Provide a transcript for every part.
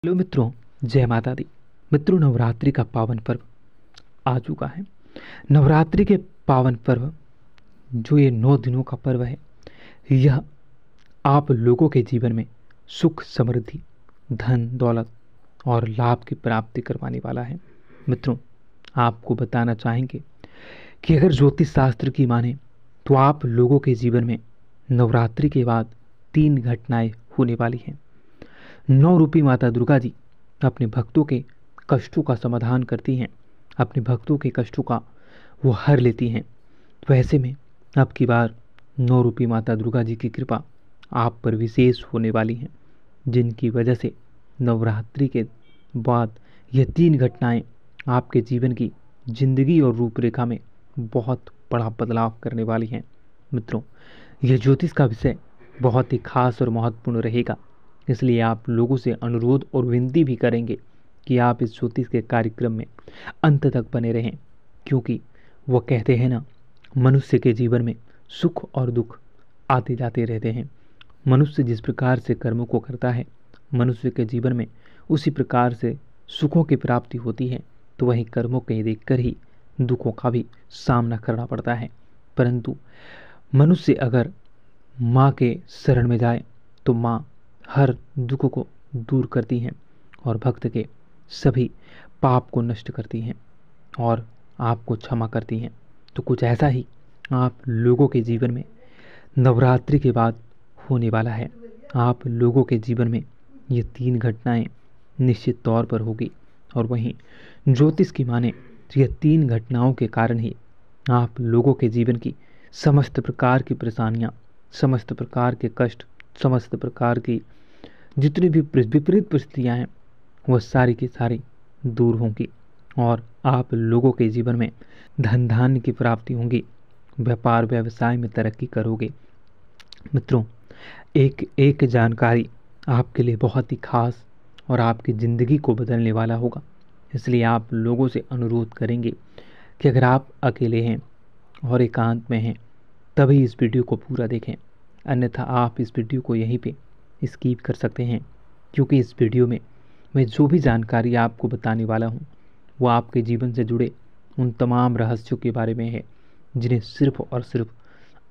Hello मित्रों, जय माता दी। मित्रों, नवरात्रि का पावन पर्व आ चुका है। नवरात्रि के पावन पर्व जो ये 9 दिनों का पर्व है, यह आप लोगों के जीवन में सुख, समृद्धि, धन, दौलत और लाभ की प्राप्ति करवाने वाला है। मित्रों, आपको बताना चाहेंगे कि अगर ज्योतिष शास्त्र की माने तो आप लोगों के जीवन में नवरात्रि के बाद 3 घटनाएं होने वाली हैं। 9 रूपी माता दुर्गा जी अपने भक्तों के कष्टों का समाधान करती हैं, अपने भक्तों के कष्टों का वो हर लेती हैं। तो ऐसे में अब की बार 9 रूपी माता दुर्गा जी की कृपा आप पर विशेष होने वाली हैं, जिनकी वजह से नवरात्रि के बाद यह 3 घटनाएं आपके जीवन की जिंदगी और रूपरेखा में बहुत बड़ा बदलाव करने वाली हैं। मित्रों, यह ज्योतिष का विषय बहुत ही खास और महत्वपूर्ण रहेगा, इसलिए आप लोगों से अनुरोध और विनती भी करेंगे कि आप इस ज्योतिष के कार्यक्रम में अंत तक बने रहें, क्योंकि वह कहते हैं ना, मनुष्य के जीवन में सुख और दुख आते जाते रहते हैं। मनुष्य जिस प्रकार से कर्मों को करता है, मनुष्य के जीवन में उसी प्रकार से सुखों की प्राप्ति होती है। तो वहीं कर्मों के देखकर ही दुखों का भी सामना करना पड़ता है। परंतु मनुष्य अगर माँ के शरण में जाए तो माँ हर दुख को दूर करती हैं और भक्त के सभी पाप को नष्ट करती हैं और आपको क्षमा करती हैं। तो कुछ ऐसा ही आप लोगों के जीवन में नवरात्रि के बाद होने वाला है। आप लोगों के जीवन में ये 3 घटनाएं निश्चित तौर पर होगी, और वहीं ज्योतिष की माने तो यह 3 घटनाओं के कारण ही आप लोगों के जीवन की समस्त प्रकार की परेशानियां, समस्त प्रकार के कष्ट, समस्त प्रकार की जितनी भी विपरीत परिस्थितियां हैं, वह सारी की सारी दूर होंगी और आप लोगों के जीवन में धन धान्य की प्राप्ति होंगी, व्यापार व्यवसाय में तरक्की करोगे। मित्रों, एक एक जानकारी आपके लिए बहुत ही खास और आपकी ज़िंदगी को बदलने वाला होगा। इसलिए आप लोगों से अनुरोध करेंगे कि अगर आप अकेले हैं और एकांत में हैं, तभी इस वीडियो को पूरा देखें, अन्यथा आप इस वीडियो को यहीं पे स्किप कर सकते हैं, क्योंकि इस वीडियो में मैं जो भी जानकारी आपको बताने वाला हूँ वो आपके जीवन से जुड़े उन तमाम रहस्यों के बारे में है, जिन्हें सिर्फ और सिर्फ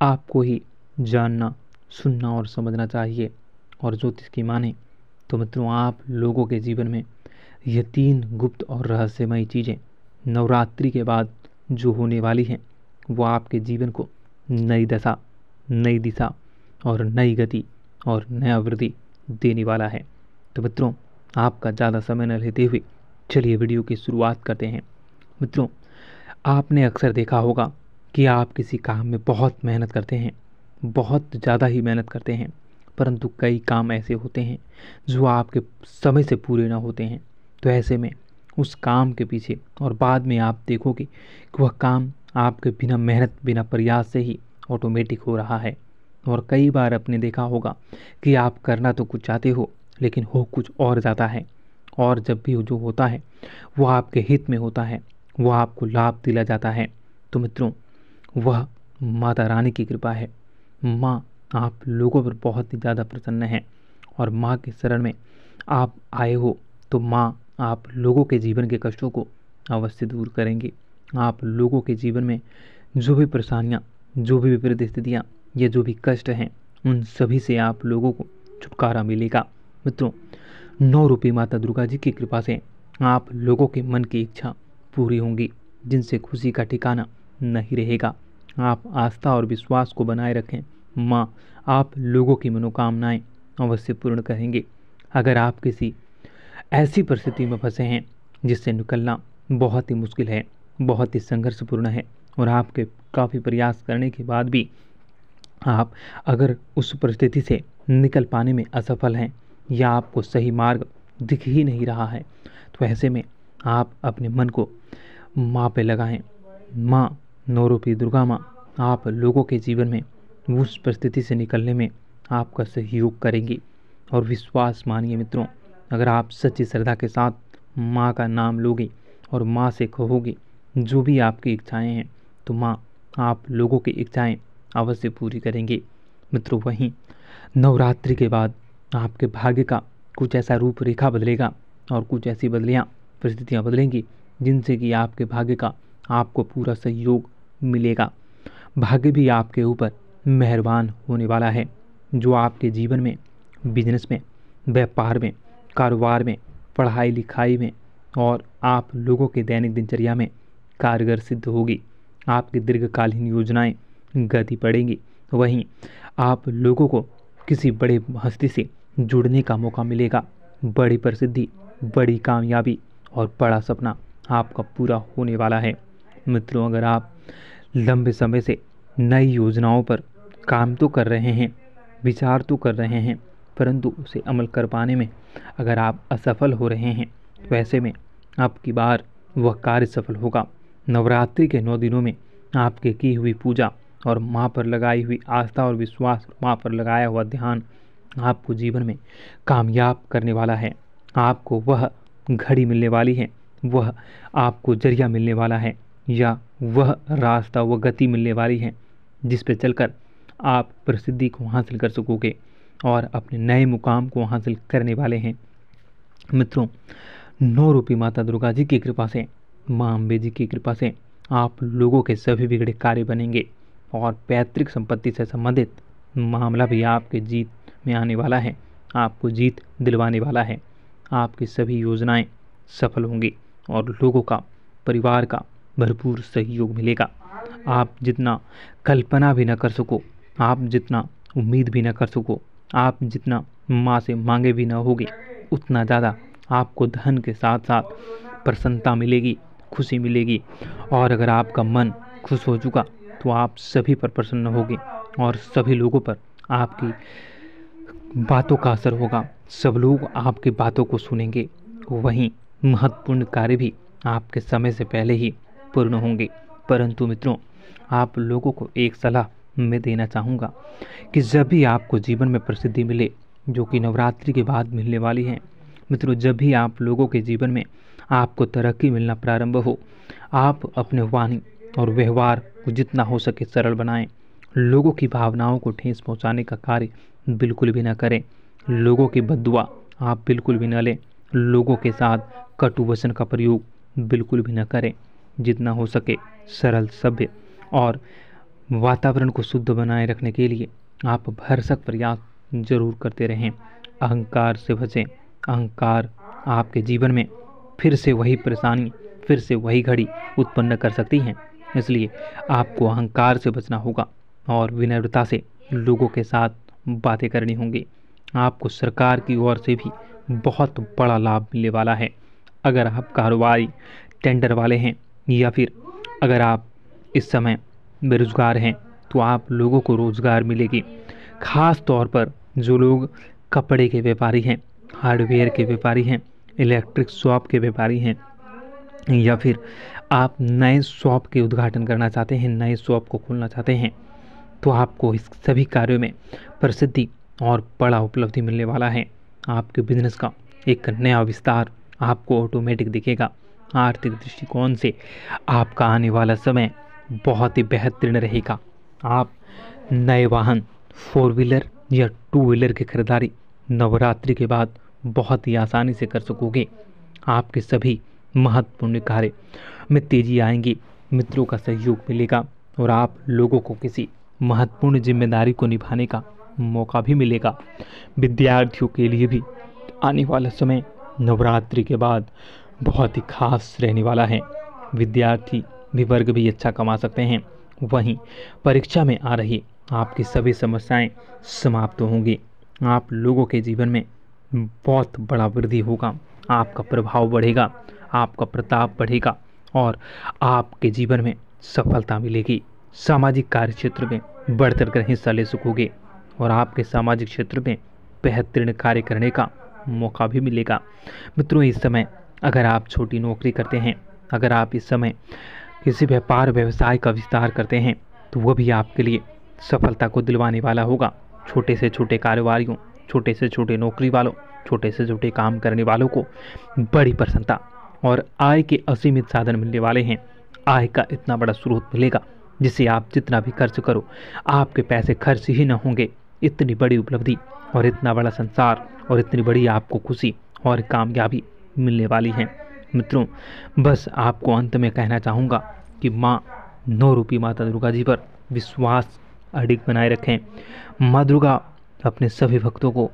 आपको ही जानना, सुनना और समझना चाहिए। और ज्योतिष की माने तो मित्रों, आप लोगों के जीवन में ये 3 गुप्त और रहस्यमयी चीज़ें नवरात्रि के बाद जो होने वाली हैं, वो आपके जीवन को नई दशा, नई दिशा और नई गति और नया वृद्धि देने वाला है। तो मित्रों, आपका ज़्यादा समय न लेते हुए चलिए वीडियो की शुरुआत करते हैं। मित्रों, आपने अक्सर देखा होगा कि आप किसी काम में बहुत मेहनत करते हैं, बहुत ज़्यादा ही मेहनत करते हैं, परंतु कई काम ऐसे होते हैं जो आपके समय से पूरे ना होते हैं। तो ऐसे में उस काम के पीछे और बाद में आप देखोगे कि वह काम आपके बिना मेहनत, बिना प्रयास से ही ऑटोमेटिक हो रहा है। और कई बार आपने देखा होगा कि आप करना तो कुछ चाहते हो, लेकिन हो कुछ और जाता है, और जब भी जो होता है वो आपके हित में होता है, वो आपको लाभ दिला जाता है। तो मित्रों, वह माता रानी की कृपा है। माँ आप लोगों पर बहुत ही ज़्यादा प्रसन्न है, और माँ के शरण में आप आए हो तो माँ आप लोगों के जीवन के कष्टों को अवश्य दूर करेंगे। आप लोगों के जीवन में जो भी परेशानियाँ, जो भी विपरीत स्थितियाँ, ये जो भी कष्ट हैं, उन सभी से आप लोगों को छुटकारा मिलेगा। मित्रों, 9 रूपी माता दुर्गा जी की कृपा से आप लोगों के मन की इच्छा पूरी होंगी, जिनसे खुशी का ठिकाना नहीं रहेगा। आप आस्था और विश्वास को बनाए रखें, माँ आप लोगों की मनोकामनाएं अवश्य पूर्ण करेंगे। अगर आप किसी ऐसी परिस्थिति में फंसे हैं जिससे निकलना बहुत ही मुश्किल है, बहुत ही संघर्षपूर्ण है, और आपके काफ़ी प्रयास करने के बाद भी आप अगर उस परिस्थिति से निकल पाने में असफल हैं, या आपको सही मार्ग दिख ही नहीं रहा है, तो ऐसे में आप अपने मन को माँ पे लगाएं। माँ 9 रूपी दुर्गा माँ आप लोगों के जीवन में उस परिस्थिति से निकलने में आपका सहयोग करेंगी। और विश्वास मानिए मित्रों, अगर आप सच्ची श्रद्धा के साथ माँ का नाम लोगे और माँ से कहोगे जो भी आपकी इच्छाएं हैं, तो माँ आप लोगों की इच्छाएं अवश्य पूरी करेंगे। मित्रों, वहीं नवरात्रि के बाद आपके भाग्य का कुछ ऐसा रूपरेखा बदलेगा और कुछ ऐसी बदलियाँ परिस्थितियाँ बदलेंगी जिनसे कि आपके भाग्य का आपको पूरा सहयोग मिलेगा। भाग्य भी आपके ऊपर मेहरबान होने वाला है, जो आपके जीवन में, बिजनेस में, व्यापार में, कारोबार में, पढ़ाई लिखाई में और आप लोगों के दैनिक दिनचर्या में कारगर सिद्ध होगी। आपकी दीर्घकालीन योजनाएं गति पड़ेंगी। वहीं आप लोगों को किसी बड़े हस्ती से जुड़ने का मौका मिलेगा। बड़ी प्रसिद्धि, बड़ी कामयाबी और बड़ा सपना आपका पूरा होने वाला है। मित्रों, अगर आप लंबे समय से नई योजनाओं पर काम तो कर रहे हैं, विचार तो कर रहे हैं, परंतु उसे अमल कर पाने में अगर आप असफल हो रहे हैं, तो ऐसे में अब की बार वह कार्य सफल होगा। नवरात्रि के 9 दिनों में आपके की हुई पूजा और माँ पर लगाई हुई आस्था और विश्वास, माँ पर लगाया हुआ ध्यान आपको जीवन में कामयाब करने वाला है। आपको वह घड़ी मिलने वाली है, वह आपको जरिया मिलने वाला है, या वह रास्ता, वह गति मिलने वाली है जिस पे चलकर आप प्रसिद्धि को हासिल कर सकोगे और अपने नए मुकाम को हासिल करने वाले हैं। मित्रों, 9 रूपी माता दुर्गा जी की कृपा से, माँ अम्बे जी की कृपा से आप लोगों के सभी बिगड़े कार्य बनेंगे और पैतृक संपत्ति से संबंधित मामला भी आपके जीत में आने वाला है, आपको जीत दिलवाने वाला है। आपकी सभी योजनाएं सफल होंगी और लोगों का, परिवार का भरपूर सहयोग मिलेगा। आप जितना कल्पना भी न कर सको, आप जितना उम्मीद भी न कर सको, आप जितना माँ से मांगे भी न होगे, उतना ज़्यादा आपको धन के साथ साथ प्रसन्नता मिलेगी, खुशी मिलेगी। और अगर आपका मन खुश हो चुका तो आप सभी पर प्रसन्न होगे और सभी लोगों पर आपकी बातों का असर होगा। सब लोग आपकी बातों को सुनेंगे। वहीं महत्वपूर्ण कार्य भी आपके समय से पहले ही पूर्ण होंगे। परंतु मित्रों, आप लोगों को एक सलाह मैं देना चाहूँगा कि जब भी आपको जीवन में प्रसिद्धि मिले, जो कि नवरात्रि के बाद मिलने वाली है, मित्रों, जब भी आप लोगों के जीवन में आपको तरक्की मिलना प्रारंभ हो, आप अपने वाणी और व्यवहार को जितना हो सके सरल बनाएं। लोगों की भावनाओं को ठेस पहुंचाने का कार्य बिल्कुल भी न करें। लोगों की बद्दुआ आप बिल्कुल भी न लें। लोगों के साथ कटु वचन का प्रयोग बिल्कुल भी न करें। जितना हो सके सरल, सभ्य और वातावरण को शुद्ध बनाए रखने के लिए आप भरसक प्रयास जरूर करते रहें। अहंकार से बचें। अहंकार आपके जीवन में फिर से वही परेशानी, फिर से वही घड़ी उत्पन्न कर सकती हैं। इसलिए आपको अहंकार से बचना होगा और विनम्रता से लोगों के साथ बातें करनी होंगी। आपको सरकार की ओर से भी बहुत बड़ा लाभ मिलने वाला है। अगर आप कारोबारी, टेंडर वाले हैं या फिर अगर आप इस समय बेरोजगार हैं, तो आप लोगों को रोजगार मिलेगी। खास तौर पर जो लोग कपड़े के व्यापारी हैं, हार्डवेयर के व्यापारी हैं, इलेक्ट्रिक शॉप के व्यापारी हैं, या फिर आप नए शॉप के उद्घाटन करना चाहते हैं, नए शॉप को खोलना चाहते हैं, तो आपको इस सभी कार्यों में प्रसिद्धि और बड़ा उपलब्धि मिलने वाला है। आपके बिजनेस का एक नया विस्तार आपको ऑटोमेटिक दिखेगा। आर्थिक दृष्टिकोण से आपका आने वाला समय बहुत ही बेहतरीन रहेगा। आप नए वाहन, 4 व्हीलर या 2 व्हीलर की खरीदारी नवरात्रि के बाद बहुत ही आसानी से कर सकोगे। आपके सभी महत्वपूर्ण कार्य में तेजी आएंगी। मित्रों का सहयोग मिलेगा और आप लोगों को किसी महत्वपूर्ण जिम्मेदारी को निभाने का मौका भी मिलेगा। विद्यार्थियों के लिए भी आने वाला समय नवरात्रि के बाद बहुत ही खास रहने वाला है। विद्यार्थी भी वर्ग भी अच्छा कमा सकते हैं। वहीं परीक्षा में आ रही आपकी सभी समस्याएं समाप्त होंगी। आप लोगों के जीवन में बहुत बड़ा वृद्धि होगा। आपका प्रभाव बढ़ेगा, आपका प्रताप बढ़ेगा और आपके जीवन में सफलता मिलेगी। सामाजिक कार्य क्षेत्र में बढ़ चढ़कर हिस्सा ले सकोगे और आपके सामाजिक क्षेत्र में बेहतरीन कार्य करने का मौका भी मिलेगा। मित्रों, इस समय अगर आप छोटी नौकरी करते हैं, अगर आप इस समय किसी व्यापार व्यवसाय का विस्तार करते हैं, तो वह भी आपके लिए सफलता को दिलवाने वाला होगा। छोटे से छोटे कारोबारियों, छोटे से छोटे नौकरी वालों, छोटे से छोटे काम करने वालों को बड़ी प्रसन्नता और आय के असीमित साधन मिलने वाले हैं। आय का इतना बड़ा स्रोत मिलेगा जिससे आप जितना भी खर्च करो आपके पैसे खर्च ही न होंगे। इतनी बड़ी उपलब्धि और इतना बड़ा संसार और इतनी बड़ी आपको खुशी और कामयाबी मिलने वाली है। मित्रों, बस आपको अंत में कहना चाहूँगा कि माँ 9 रूपी माता दुर्गा जी पर विश्वास अडिग बनाए रखें। माँ दुर्गा अपने सभी भक्तों को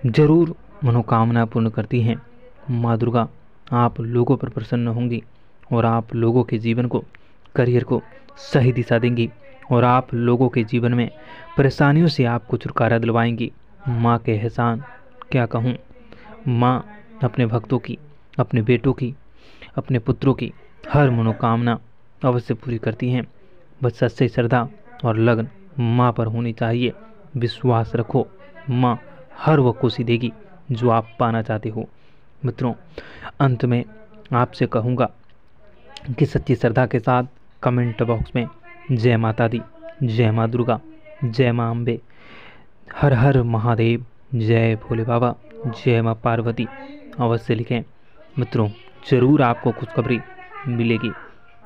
जरूर मनोकामना पूर्ण करती हैं। माँ दुर्गा आप लोगों पर प्रसन्न होंगी और आप लोगों के जीवन को, करियर को सही दिशा देंगी और आप लोगों के जीवन में परेशानियों से आपको छुटकारा दिलवाएंगी। माँ के एहसान क्या कहूँ। माँ अपने भक्तों की, अपने बेटों की, अपने पुत्रों की हर मनोकामना अवश्य पूरी करती हैं। बस सच्ची श्रद्धा और लगन माँ पर होनी चाहिए। विश्वास रखो, माँ हर वो खुशी देगी जो आप पाना चाहते हो। मित्रों, अंत में आपसे कहूँगा कि सच्ची श्रद्धा के साथ कमेंट बॉक्स में जय माता दी, जय माँ दुर्गा, जय माँ अम्बे, हर हर महादेव, जय भोले बाबा, जय माँ पार्वती अवश्य लिखें। मित्रों, ज़रूर आपको खुशखबरी मिलेगी।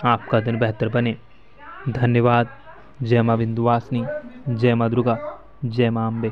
आपका दिन बेहतर बने। धन्यवाद। जय माँ विंध्यवासिनी, जय माँ दुर्गा, जय माँ अम्बे।